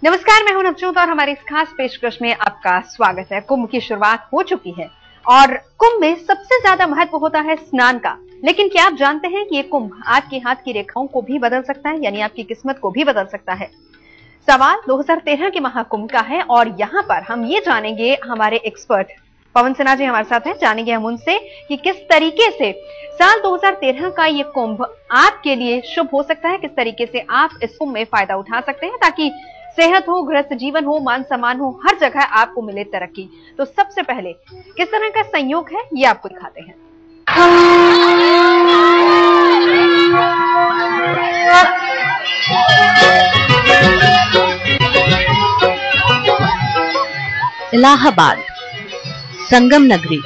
नमस्कार, मैं हूं नवजोत और हमारी इस खास पेशकश में आपका स्वागत है। कुंभ की शुरुआत हो चुकी है और कुंभ में सबसे ज्यादा महत्व होता है स्नान का। लेकिन क्या आप जानते हैं कि ये कुंभ आपके हाथ की रेखाओं को भी बदल सकता है, यानी आपकी किस्मत को भी बदल सकता है। सवाल 2013 के महाकुंभ का है और यहाँ पर हम ये जानेंगे, हमारे एक्सपर्ट पवन सिन्हा जी हमारे साथ हैं, जानेंगे हम उनसे कि किस तरीके से साल 2013 का ये कुंभ आपके लिए शुभ हो सकता है, किस तरीके से आप इस कुंभ में फायदा उठा सकते हैं ताकि सेहत हो, गृहस्थ जीवन हो, मान सम्मान हो, हर जगह आपको मिले तरक्की। तो सबसे पहले किस तरह का संयोग है ये आपको दिखाते हैं। इलाहाबाद संगम नगरी,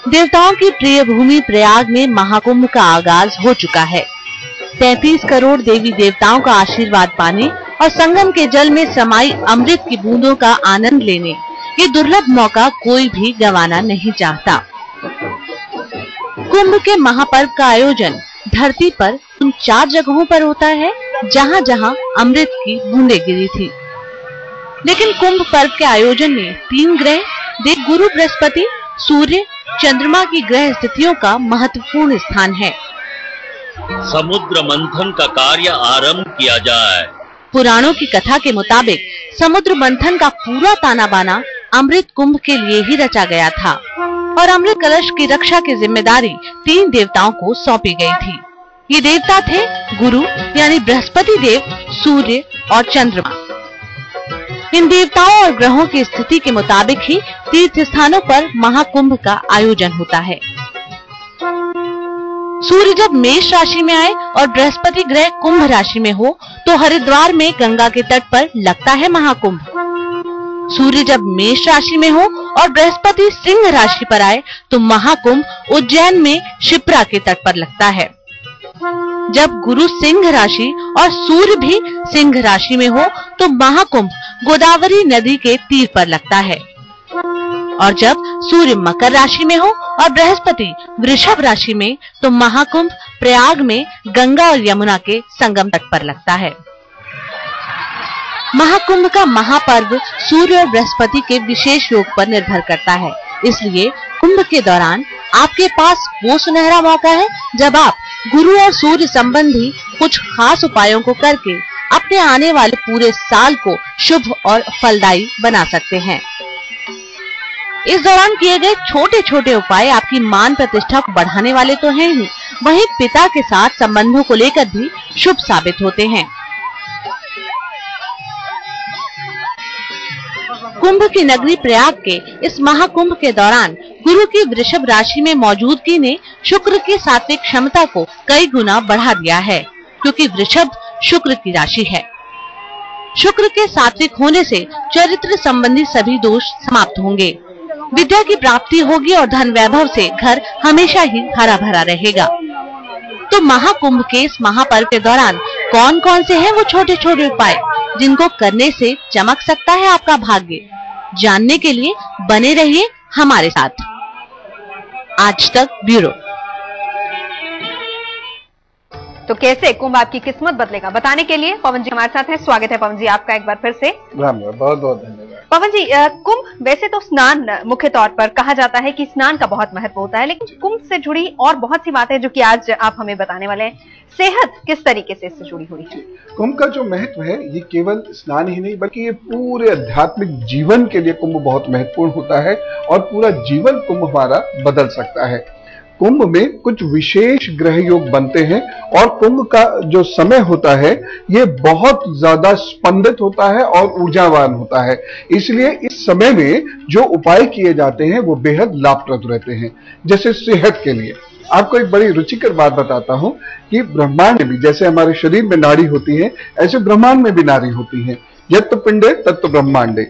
देवताओं की प्रिय भूमि प्रयाग में महाकुंभ का आगाज हो चुका है। 33 करोड़ देवी देवताओं का आशीर्वाद पाने और संगम के जल में समाई अमृत की बूंदों का आनंद लेने ये दुर्लभ मौका कोई भी गंवाना नहीं चाहता। कुंभ के महापर्व का आयोजन धरती पर उन 4 जगहों पर होता है जहां जहां अमृत की बूंदें गिरी थी। लेकिन कुंभ पर्व के आयोजन में 3 ग्रह देव गुरु बृहस्पति, सूर्य, चंद्रमा की ग्रह स्थितियों का महत्वपूर्ण स्थान है। समुद्र मंथन का कार्य आरंभ किया जाए। पुराणों की कथा के मुताबिक समुद्र मंथन का पूरा ताना बाना अमृत कुंभ के लिए ही रचा गया था और अमृत कलश की रक्षा की जिम्मेदारी 3 देवताओं को सौंपी गई थी। ये देवता थे गुरु यानी बृहस्पति देव, सूर्य और चंद्रमा। इन देवताओं और ग्रहों की स्थिति के मुताबिक ही तीर्थ स्थानों पर महाकुंभ का आयोजन होता है। सूर्य जब मेष राशि में आए और बृहस्पति ग्रह कुंभ राशि में हो तो हरिद्वार में गंगा के तट पर लगता है महाकुंभ। सूर्य जब मेष राशि में हो और बृहस्पति सिंह राशि पर आए तो महाकुंभ उज्जैन में शिप्रा के तट पर लगता है। जब गुरु सिंह राशि और सूर्य भी सिंह राशि में हो तो महाकुंभ गोदावरी नदी के तीर पर लगता है। और जब सूर्य मकर राशि में हो और बृहस्पति वृषभ राशि में तो महाकुंभ प्रयाग में गंगा और यमुना के संगम तट पर लगता है। महाकुंभ का महापर्व सूर्य और बृहस्पति के विशेष योग पर निर्भर करता है। इसलिए कुंभ के दौरान आपके पास वो सुनहरा मौका है जब आप गुरु और सूर्य संबंधी कुछ खास उपायों को करके अपने आने वाले पूरे साल को शुभ और फलदायी बना सकते हैं। इस दौरान किए गए छोटे छोटे उपाय आपकी मान प्रतिष्ठा को बढ़ाने वाले तो हैं ही, वहीं पिता के साथ संबंधों को लेकर भी शुभ साबित होते हैं। कुंभ की नगरी प्रयाग के इस महाकुंभ के दौरान गुरु की वृषभ राशि में मौजूदगी ने शुक्र की सात्विक क्षमता को कई गुना बढ़ा दिया है, क्योंकि वृषभ शुक्र की राशि है। शुक्र के सात्विक होने से चरित्र संबंधी सभी दोष समाप्त होंगे, विद्या की प्राप्ति होगी और धन वैभव से घर हमेशा ही हरा भरा रहेगा। तो महाकुंभ के इस महापर्व के दौरान कौन कौन से हैं वो छोटे छोटे उपाय जिनको करने से चमक सकता है आपका भाग्य, जानने के लिए बने रहिए हमारे साथ। आज तक ब्यूरो। तो कैसे कुंभ आपकी किस्मत बदलेगा, बताने के लिए पवन जी हमारे साथ हैं। स्वागत है पवन जी आपका एक बार फिर से। राम राम, बहुत बहुत धन्यवाद। पवन जी, कुंभ वैसे तो स्नान मुख्य तौर पर कहा जाता है कि स्नान का बहुत महत्व होता है, लेकिन कुंभ से जुड़ी और बहुत सी बातें जो कि आज आप हमें बताने वाले हैं, सेहत किस तरीके से इससे जुड़ी हुई है? कुंभ का जो महत्व है ये केवल स्नान ही नहीं बल्कि ये पूरे आध्यात्मिक जीवन के लिए कुंभ बहुत महत्वपूर्ण होता है और पूरा जीवन कुंभ हमारा बदल सकता है। कुंभ में कुछ विशेष ग्रह योग बनते हैं और कुंभ का जो समय होता है ये बहुत ज्यादा स्पंदित होता है और ऊर्जावान होता है। इसलिए इस समय में जो उपाय किए जाते हैं वो बेहद लाभप्रद रहते हैं। जैसे सेहत के लिए आपको एक बड़ी रुचिकर बात बताता हूं कि ब्रह्मांड में भी जैसे हमारे शरीर में नाड़ी होती है, ऐसे ब्रह्मांड में भी नाड़ी होती है। यत् पिंडे तत् ब्रह्मांडे।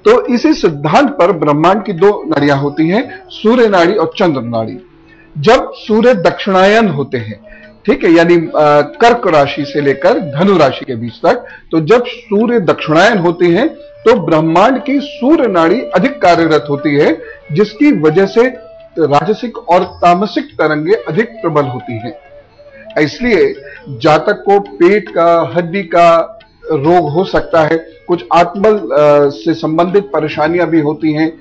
तो इसी सिद्धांत पर ब्रह्मांड की 2 नाड़ियां होती हैं, सूर्य नाड़ी और चंद्र नाड़ी। जब सूर्य दक्षिणायन होते हैं, ठीक है, यानी कर्क राशि से लेकर धनु राशि के बीच तक, तो जब सूर्य दक्षिणायन होते हैं तो ब्रह्मांड की सूर्य नाड़ी अधिक कार्यरत होती है, जिसकी वजह से राजसिक और तामसिक तरंगे अधिक प्रबल होती हैं। इसलिए जातक को पेट का, हड्डी का रोग हो सकता है, कुछ आत्मबल से संबंधित परेशानियां भी होती हैं।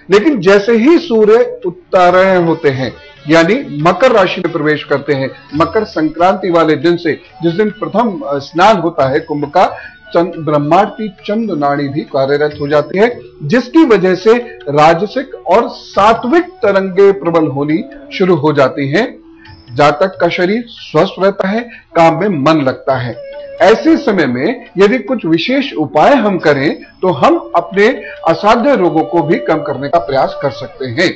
लेकिन जैसे ही सूर्य उत्तरायण होते हैं, यानी मकर राशि में प्रवेश करते हैं, मकर संक्रांति वाले दिन से, जिस दिन प्रथम स्नान होता है कुंभ का, ब्रह्मांड की चंद्र नाड़ी भी कार्यरत हो जाती है, जिसकी वजह से राजसिक और सात्विक तरंगे प्रबल होनी शुरू हो जाती हैं। जातक का शरीर स्वस्थ रहता है, काम में मन लगता है। ऐसे समय में यदि कुछ विशेष उपाय हम करें तो हम अपने असाध्य रोगों को भी कम करने का प्रयास कर सकते हैं।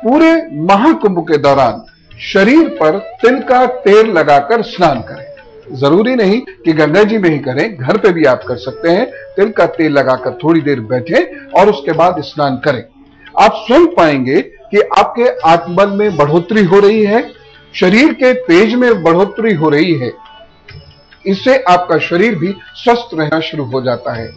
पूरे महाकुंभ के दौरान शरीर पर तिल का तेल लगाकर स्नान करें। जरूरी नहीं कि गंगा जी में ही करें, घर पे भी आप कर सकते हैं। तिल का तेल लगाकर थोड़ी देर बैठें और उसके बाद स्नान करें। आप स्वयं पाएंगे कि आपके आत्मबल में बढ़ोतरी हो रही है, शरीर के तेज में बढ़ोतरी हो रही है। इससे आपका शरीर भी स्वस्थ रहना शुरू हो जाता है।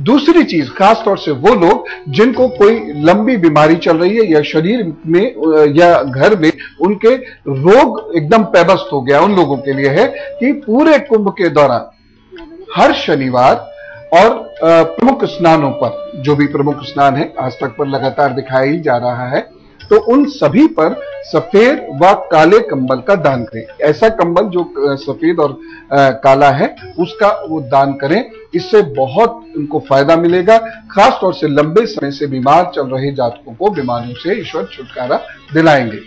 दूसरी चीज, खास तौर से वो लोग जिनको कोई लंबी बीमारी चल रही है या शरीर में या घर में उनके रोग एकदम पैबस्त हो गया, उन लोगों के लिए है कि पूरे कुंभ के दौरान हर शनिवार और प्रमुख स्नानों पर, जो भी प्रमुख स्नान है आज तक पर लगातार दिखाया ही जा रहा है, तो उन सभी पर सफेद व काले कंबल का दान करें। ऐसा कंबल जो सफेद और काला है उसका वो दान करें। इससे बहुत उनको फायदा मिलेगा। खास तौर से लंबे समय से बीमार चल रहे जातकों को बीमारियों से ईश्वर छुटकारा दिलाएंगे।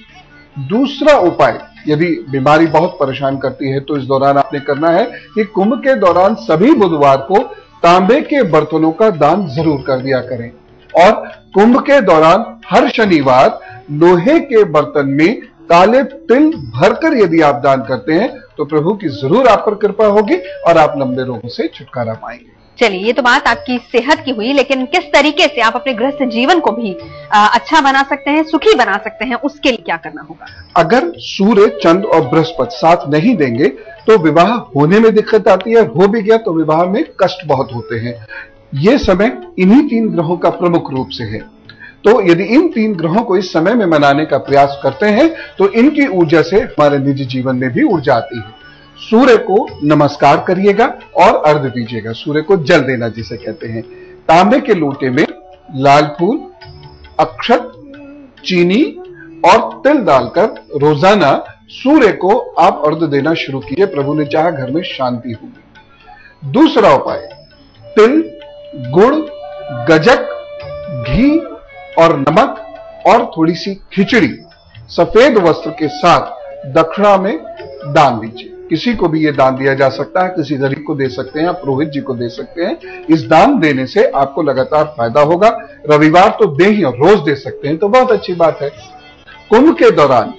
दूसरा उपाय, यदि बीमारी बहुत परेशान करती है तो इस दौरान आपने करना है कि कुंभ के दौरान सभी बुधवार को तांबे के बर्तनों का दान जरूर कर दिया करें। और कुंभ के दौरान हर शनिवार लोहे के बर्तन में काले तिल भरकर यदि आप दान करते हैं तो प्रभु की जरूर आप पर कृपा होगी और आप लंबे रोगों से छुटकारा पाएंगे। चलिए, ये तो बात आपकी सेहत की हुई, लेकिन किस तरीके से आप अपने गृहस्थ जीवन को भी अच्छा बना सकते हैं, सुखी बना सकते हैं, उसके लिए क्या करना होगा? अगर सूर्य, चंद्र और बृहस्पति साथ नहीं देंगे तो विवाह होने में दिक्कत आती है। हो भी गया तो विवाह में कष्ट बहुत होते हैं। ये समय इन्हीं 3 ग्रहों का प्रमुख रूप से है। तो यदि इन 3 ग्रहों को इस समय में मनाने का प्रयास करते हैं तो इनकी ऊर्जा से हमारे निजी जीवन में भी ऊर्जा आती है। सूर्य को नमस्कार करिएगा और अर्घ्य दीजिएगा। सूर्य को जल देना जिसे कहते हैं। तांबे के लोटे में लाल फूल, अक्षत, चीनी और तिल डालकर रोजाना सूर्य को आप अर्घ्य देना शुरू कीजिए। प्रभु ने चाहा घर में शांति होगी। दूसरा उपाय, तिल, गुड़, गजक, घी और नमक और थोड़ी सी खिचड़ी सफेद वस्त्र के साथ दक्षिणा में दान दीजिए। किसी को भी यह दान दिया जा सकता है, किसी गरीब को दे सकते हैं, पुरोहित जी को दे सकते हैं। इस दान देने से आपको लगातार फायदा होगा। रविवार तो दे ही और रोज दे सकते हैं तो बहुत अच्छी बात है। कुंभ के दौरान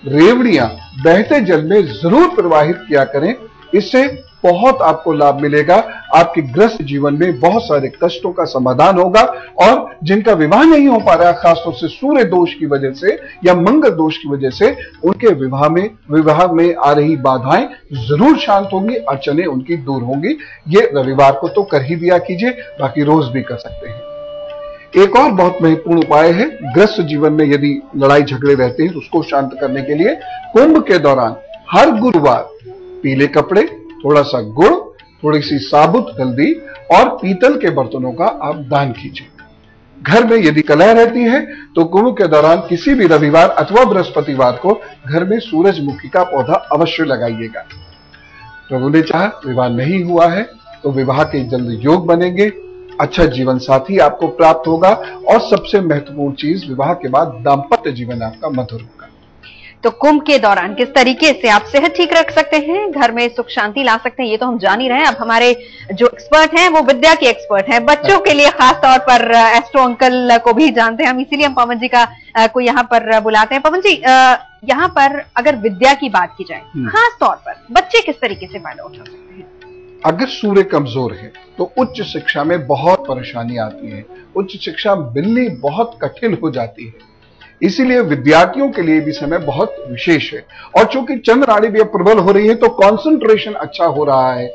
रेवड़ियां बहते जल में जरूर प्रवाहित किया करें। इससे बहुत आपको लाभ मिलेगा। आपके गृहस्थ जीवन में बहुत सारे कष्टों का समाधान होगा। और जिनका विवाह नहीं हो पा रहा, खासतौर से सूर्य दोष की वजह से या मंगल दोष की वजह से, उनके विवाह में आ रही बाधाएं जरूर शांत होंगी, अड़चनें उनकी दूर होंगी। ये रविवार को तो कर ही दिया कीजिए, बाकी रोज भी कर सकते हैं। एक और बहुत महत्वपूर्ण उपाय है, गृहस्थ जीवन में यदि लड़ाई झगड़े रहते हैं तो उसको शांत करने के लिए कुंभ के दौरान हर गुरुवार पीले कपड़े, थोड़ा सा गुड़, थोड़ी सी साबुत हल्दी और पीतल के बर्तनों का आप दान कीजिए। घर में यदि कलह रहती है तो कुंभ के दौरान किसी भी रविवार अथवा बृहस्पतिवार को घर में सूरजमुखी का पौधा अवश्य लगाइएगा। प्रभु ने चाहा विवाह नहीं हुआ है तो विवाह के जल्द योग बनेंगे, अच्छा जीवन साथी आपको प्राप्त होगा और सबसे महत्वपूर्ण चीज, विवाह के बाद दाम्पत्य जीवन आपका मधुर होगा। तो कुंभ के दौरान किस तरीके से आप सेहत ठीक रख सकते हैं, घर में सुख शांति ला सकते हैं, ये तो हम जान ही रहे हैं। अब हमारे जो एक्सपर्ट हैं वो विद्या के एक्सपर्ट हैं, बच्चों के लिए खास तौर पर एस्ट्रो अंकल को भी जानते हैं हम, इसीलिए हम पवन जी का को यहाँ पर बुलाते हैं। पवन जी, यहाँ पर अगर विद्या की बात की जाए, खास तौर पर बच्चे किस तरीके से फायदा उठा सकते हैं? अगर सूर्य कमजोर है तो उच्च शिक्षा में बहुत परेशानी आती है। उच्च शिक्षा मिलनी बहुत कठिन हो जाती है। इसीलिए विद्यार्थियों के लिए भी समय बहुत विशेष है। और चूंकि चंद्र नाड़ी भी अब प्रबल हो रही है तो कंसंट्रेशन अच्छा हो रहा है।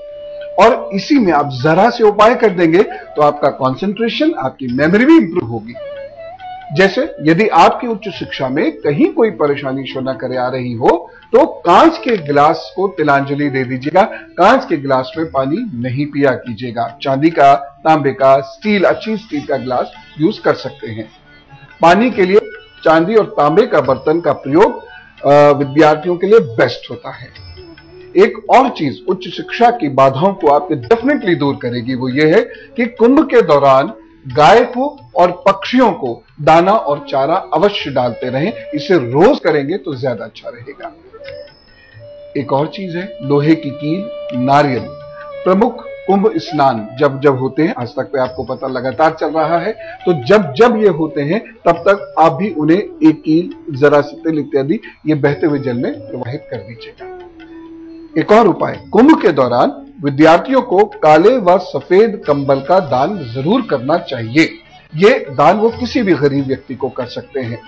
और इसी में आप जरा से उपाय कर देंगे तो आपका कंसंट्रेशन, आपकी मेमोरी भी इंप्रूव होगी। जैसे यदि आपकी उच्च शिक्षा में कहीं कोई परेशानी शो न करे आ रही हो तो कांच के गिलास को तिलांजलि दे दीजिएगा। कांच के गिलास में पानी नहीं पिया कीजिएगा। चांदी का, तांबे का, स्टील, अच्छी स्टील का गिलास यूज कर सकते हैं। पानी के लिए चांदी और तांबे का बर्तन का प्रयोग विद्यार्थियों के लिए बेस्ट होता है। एक और चीज उच्च शिक्षा की बाधाओं को आपके डेफिनेटली दूर करेगी, वो ये है कि कुंभ के दौरान गाय को और पक्षियों को दाना और चारा अवश्य डालते रहें। इसे रोज करेंगे तो ज्यादा अच्छा रहेगा। एक और चीज है लोहे की कील, नारियल। प्रमुख कुंभ स्नान जब जब होते हैं, आज तक पे आपको पता लगातार चल रहा है, तो जब जब ये होते हैं तब तक आप भी उन्हें एक कील, जरा सी तिल इत्यादि ये बहते हुए जल में प्रवाहित कर दीजिएगा। एक और उपाय, कुंभ के दौरान विद्यार्थियों को काले व सफेद कंबल का दान जरूर करना चाहिए। ये दान वो किसी भी गरीब व्यक्ति को कर सकते हैं।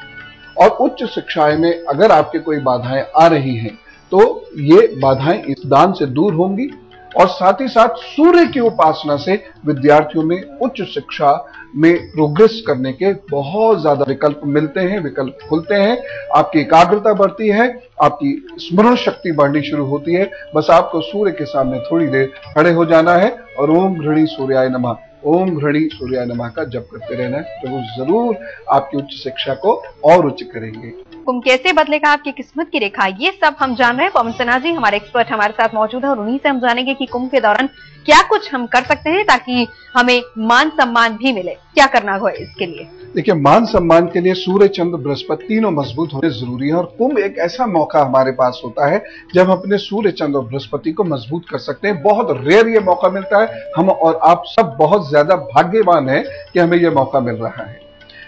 और उच्च शिक्षाएं में अगर आपके कोई बाधाएं आ रही हैं तो ये बाधाएं इस दान से दूर होंगी। और साथ ही साथ सूर्य की उपासना से विद्यार्थियों में उच्च शिक्षा में प्रोग्रेस करने के बहुत ज्यादा विकल्प मिलते हैं, विकल्प खुलते हैं। आपकी एकाग्रता बढ़ती है, आपकी स्मरण शक्ति बढ़नी शुरू होती है। बस आपको सूर्य के सामने थोड़ी देर खड़े हो जाना है और ओम घृणी सूर्याय नमः, ओम घृणी सूर्याय नमः का जप करते रहना है। तो वो जरूर आपकी उच्च शिक्षा को और उच्च करेंगे। कुंभ कैसे बदलेगा आपकी किस्मत की रेखा, ये सब हम जान रहे हैं। पवन सिन्हा जी हमारे एक्सपर्ट हमारे साथ मौजूद है और उन्हीं से हम जानेंगे कि कुंभ के दौरान क्या कुछ हम कर सकते हैं ताकि हमें मान सम्मान भी मिले। क्या करना होगा इसके लिए? देखिए, मान सम्मान के लिए सूर्य, चंद्र, बृहस्पति तीनों मजबूत होने जरूरी है। और कुंभ एक ऐसा मौका हमारे पास होता है जब हम अपने सूर्य, चंद्र और बृहस्पति को मजबूत कर सकते हैं। बहुत रेयर ये मौका मिलता है। हम और आप सब बहुत ज्यादा भाग्यवान हैं कि हमें यह मौका मिल रहा है।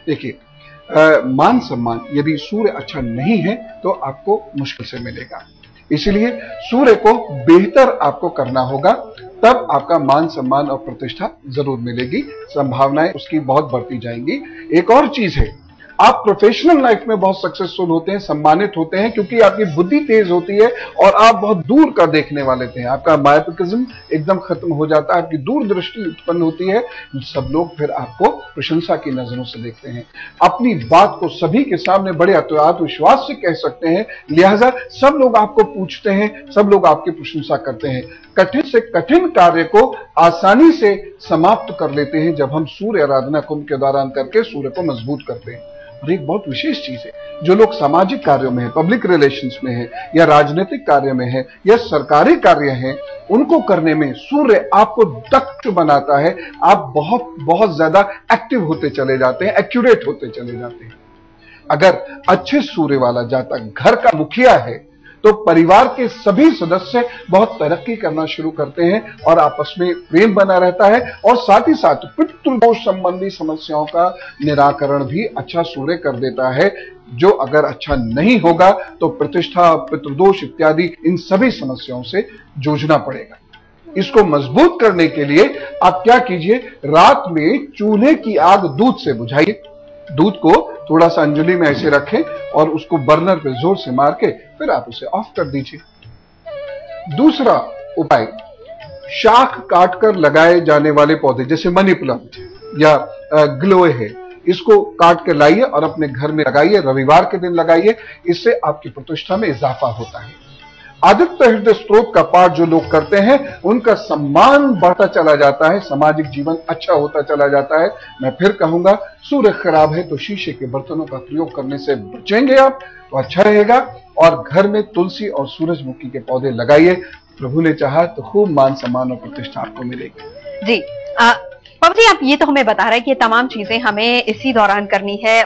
देखिए, मान सम्मान यदि सूर्य अच्छा नहीं है तो आपको मुश्किल से मिलेगा। इसलिए सूर्य को बेहतर आपको करना होगा, तब आपका मान सम्मान और प्रतिष्ठा जरूर मिलेगी। संभावनाएं उसकी बहुत बढ़ती जाएंगी। एक और चीज है, आप प्रोफेशनल लाइफ में बहुत सक्सेसफुल होते हैं, सम्मानित होते हैं, क्योंकि आपकी बुद्धि तेज होती है और आप बहुत दूर का देखने वाले थे। आपका मायोपिकिज्म एकदम खत्म हो जाता है, आपकी दूरदृष्टि उत्पन्न होती है। सब लोग फिर आपको प्रशंसा की नजरों से देखते हैं। अपनी बात को सभी के सामने बड़े आत्मविश्वास से कह सकते हैं, लिहाजा सब लोग आपको पूछते हैं, सब लोग आपकी प्रशंसा करते हैं। कठिन से कठिन कार्य को आसानी से समाप्त कर लेते हैं जब हम सूर्य आराधना कुंभ के दौरान करके सूर्य को मजबूत करते हैं। और एक बहुत विशेष चीज है, जो लोग सामाजिक कार्यों में है, पब्लिक रिलेशंस में है, या राजनीतिक कार्य में है, या सरकारी कार्य है, उनको करने में सूर्य आपको दक्ष बनाता है। आप बहुत बहुत ज्यादा एक्टिव होते चले जाते हैं, एक्यूरेट होते चले जाते हैं। अगर अच्छे सूर्य वाला जातक घर का मुखिया है तो परिवार के सभी सदस्य बहुत तरक्की करना शुरू करते हैं और आपस में प्रेम बना रहता है। और साथ ही साथ पितृदोष संबंधी समस्याओं का निराकरण भी अच्छा सूर्य कर देता है। जो अगर अच्छा नहीं होगा तो प्रतिष्ठा, पितृदोष इत्यादि इन सभी समस्याओं से जूझना पड़ेगा। इसको मजबूत करने के लिए आप क्या कीजिए, रात में चूल्हे की आग दूध से बुझाइए। दूध को थोड़ा सा अंजलि में ऐसे रखें और उसको बर्नर पे जोर से मार के फिर आप उसे ऑफ कर दीजिए। दूसरा उपाय, शाख काटकर लगाए जाने वाले पौधे जैसे मनी प्लांट या ग्लोए है, इसको काट के लाइए और अपने घर में लगाइए। रविवार के दिन लगाइए, इससे आपकी प्रतिष्ठा में इजाफा होता है। आदित्य हृदय स्त्रोत का पाठ जो लोग करते हैं उनका सम्मान बढ़ता चला जाता है, सामाजिक जीवन अच्छा होता चला जाता है। मैं फिर कहूंगा, सूर्य खराब है तो शीशे के बर्तनों का प्रयोग करने से बचेंगे आप तो अच्छा रहेगा। और घर में तुलसी और सूरजमुखी के पौधे लगाइए। प्रभु ने चाहा तो खूब मान सम्मान और प्रतिष्ठा आपको मिलेगी। जी पवन जी, आप ये तो हमें बता रहे हैं कि ये तमाम चीजें हमें इसी दौरान करनी है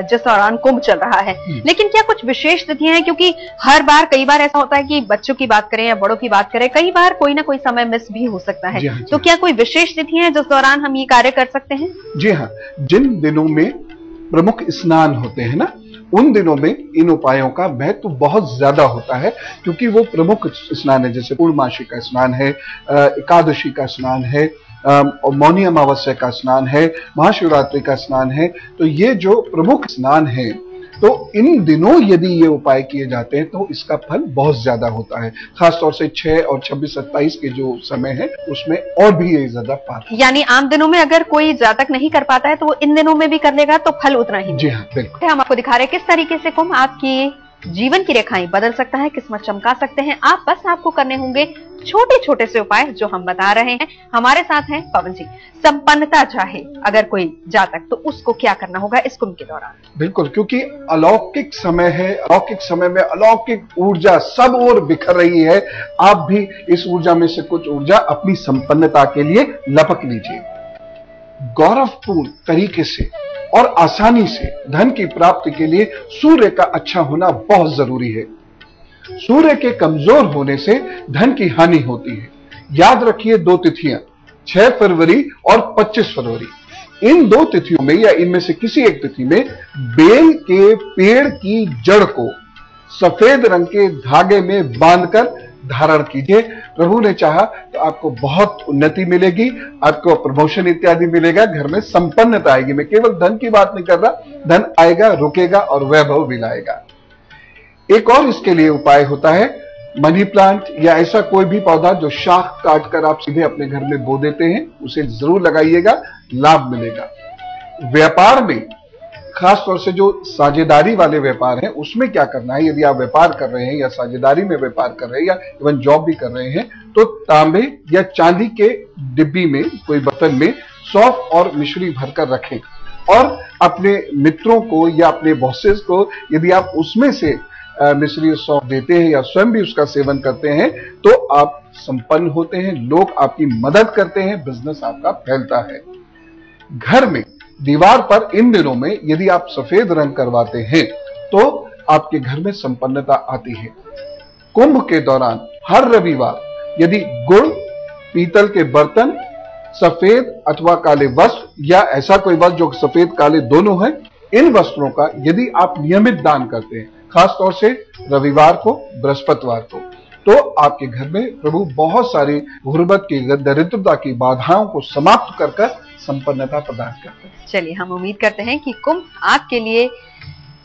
जिस दौरान कुंभ चल रहा है। लेकिन क्या कुछ विशेष तिथियां हैं? क्योंकि हर बार कई बार ऐसा होता है कि बच्चों की बात करें या बड़ों की बात करें, कई बार कोई ना कोई समय मिस भी हो सकता है। तो क्या कोई विशेष तिथियां हैं जिस दौरान हम ये कार्य कर सकते हैं? जी हाँ, जिन दिनों में प्रमुख स्नान होते हैं ना, उन दिनों में इन उपायों का महत्व बहुत ज्यादा होता है, क्योंकि वो प्रमुख स्नान है। जैसे पूर्णमासी का स्नान है, एकादशी का स्नान है, मौनी अमावस्या का स्नान है, महाशिवरात्रि का स्नान है। तो ये जो प्रमुख स्नान है, तो इन दिनों यदि ये उपाय किए जाते हैं तो इसका फल बहुत ज्यादा होता है। खासतौर से 6 और 26, 27 के जो समय है उसमें और भी ये ज्यादा पाता है। यानी आम दिनों में अगर कोई जातक नहीं कर पाता है तो वो इन दिनों में भी कर लेगा तो फल उतना ही। जी हाँ, बिल्कुल। हम आपको दिखा रहे हैं किस तरीके से कुंभ आपकी जीवन की रेखाएं बदल सकता है, किस्मत चमका सकते हैं आप। बस आपको करने होंगे छोटे छोटे से उपाय जो हम बता रहे हैं। हमारे साथ हैं पवन जी। संपन्नता चाहे अगर कोई जातक तो उसको क्या करना होगा इस कुंभ के दौरान? बिल्कुल, क्योंकि अलौकिक समय है, अलौकिक समय में अलौकिक ऊर्जा सब ओर बिखर रही है। आप भी इस ऊर्जा में से कुछ ऊर्जा अपनी संपन्नता के लिए लपक लीजिए। गौरवपूर्ण तरीके से और आसानी से धन की प्राप्ति के लिए सूर्य का अच्छा होना बहुत जरूरी है। सूर्य के कमजोर होने से धन की हानि होती है। याद रखिए 2 तिथियां 6 फरवरी और 25 फरवरी। इन 2 तिथियों में या इनमें से किसी एक तिथि में बेल के पेड़ की जड़ को सफेद रंग के धागे में बांधकर धारण कीजिए। प्रभु ने चाहा तो आपको बहुत उन्नति मिलेगी, आपको प्रमोशन इत्यादि मिलेगा, घर में संपन्नता आएगी। मैं केवल धन की बात नहीं कर रहा, धन आएगा, रुकेगा और वैभव भी लाएगा। एक और इसके लिए उपाय होता है, मनी प्लांट या ऐसा कोई भी पौधा जो शाख काटकर आप सीधे अपने घर में बो देते हैं, उसे जरूर लगाइएगा, लाभ मिलेगा। व्यापार में खास तौर से जो साझेदारी वाले व्यापार हैं उसमें क्या करना है, यदि आप व्यापार कर रहे हैं या साझेदारी में व्यापार कर रहे हैं या इवन जॉब भी कर रहे हैं, तो तांबे या चांदी के डिब्बी में कोई बर्तन में सौंफ और मिश्री भरकर रखें और अपने मित्रों को या अपने बॉसेस को यदि आप उसमें से मिश्री और सौंफ देते हैं या स्वयं भी उसका सेवन करते हैं तो आप संपन्न होते हैं, लोग आपकी मदद करते हैं, बिजनेस आपका फैलता है। घर में दीवार पर इन दिनों में यदि आप सफेद रंग करवाते हैं तो आपके घर में संपन्नता आती है। कुंभ के दौरान हर रविवार यदि गुड़, पीतल के बर्तन, सफेद अथवा काले वस्त्र या ऐसा कोई वस्त्र जो सफेद काले दोनों है, इन वस्त्रों का यदि आप नियमित दान करते हैं, खास तौर से रविवार को, बृहस्पतिवार को, तो आपके घर में प्रभु बहुत सारी गुर्बत की, दरिद्रता की बाधाओं को समाप्त कर संपन्नता प्रदान करते हैं। चलिए, हम उम्मीद करते हैं कि कुंभ आपके लिए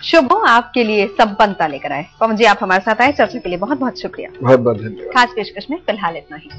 शुभ हो, आपके लिए संपन्नता लेकर आए। पवन जी, आप हमारे साथ आए, चर्चा के लिए बहुत बहुत शुक्रिया। बहुत बहुत धन्यवाद। खास पेशकश में फिलहाल इतना ही।